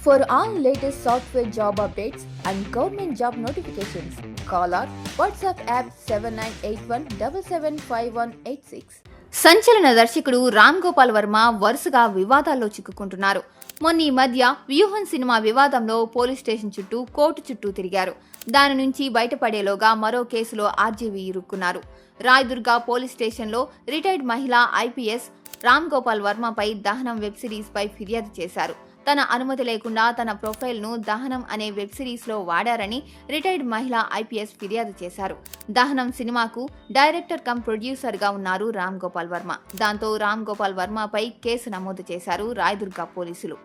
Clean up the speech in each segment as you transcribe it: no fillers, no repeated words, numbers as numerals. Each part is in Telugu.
For all latest software job updates and government job notifications, call our WhatsApp app 7981775186. సంచలన దర్శకుడు రామ్ గోపాల్ వర్మ వరుసగా వివాదాల్లో చిక్కుకుంటున్నారు. మొన్న ఈ మధ్య వ్యూహం సినిమా వివాదంలో పోలీస్ స్టేషన్ చుట్టూ కోర్టు చుట్టూ తిరిగారు. దాని నుంచి బయటపడేలోగా మరో కేసులో ఆర్జీవీ ఇరుక్కున్నారు. రాయదుర్గ పోలీస్ స్టేషన్లో రిటైర్డ్ మహిళా ఐపీఎస్ రామ్ గోపాల్ వర్మపై దహనం వెబ్ సిరీస్ పై ఫిర్యాదు చేశారు. తన అనుమతి లేకుండా తన ప్రొఫైల్ను దహనం అనే వెబ్ సిరీస్లో వాడారని రిటైర్డ్ మహిళా ఐపీఎస్ ఫిర్యాదు చేశారు. దహనం సినిమాకు డైరెక్టర్ కమ్ ప్రొడ్యూసర్గా ఉన్నారు రామ్ గోపాల్ వర్మ. దాంతో రామ్ గోపాల్ వర్మపై కేసు నమోదు చేశారు రాయదుర్గ పోలీసులు.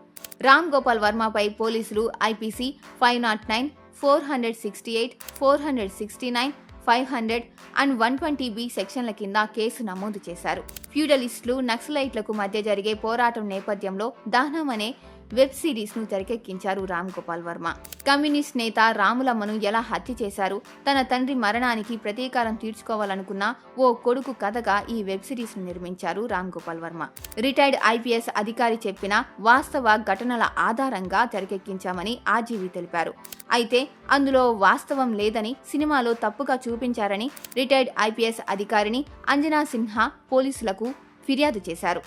రామ్ గోపాల్ వర్మపై పోలీసులు ఐపీసీ 509, 468, 469, 500 అండ్ 120B సెక్షన్ల కింద కేసు నమోదు చేశారు. ఫ్యూడలిస్టులు, నక్సలైట్లకు మధ్య జరిగే పోరాటం నేపథ్యంలో దహనం అనే వెబ్ సిరీస్ ను తెరకెక్కించారు రామ్ గోపాల్ వర్మ. కమ్యూనిస్ట్ నేత రాములమ్మను ఎలా హత్య చేశారు, తన తండ్రి మరణానికి ప్రతీకారం తీర్చుకోవాలనుకున్న ఓ కొడుకు కథగా ఈ వెబ్ సిరీస్ ను నిర్మించారు రామ్ గోపాల్ వర్మ. రిటైర్డ్ ఐపీఎస్ అధికారి చెప్పిన వాస్తవ ఘటనల ఆధారంగా తెరకెక్కించామని ఆర్జీవీ తెలిపారు. అయితే అందులో వాస్తవం లేదని, సినిమాలో తప్పుగా చూపించారని రిటైర్డ్ ఐపీఎస్ అధికారిని అంజనా సిన్హా పోలీసులకు ఫిర్యాదు చేశారు.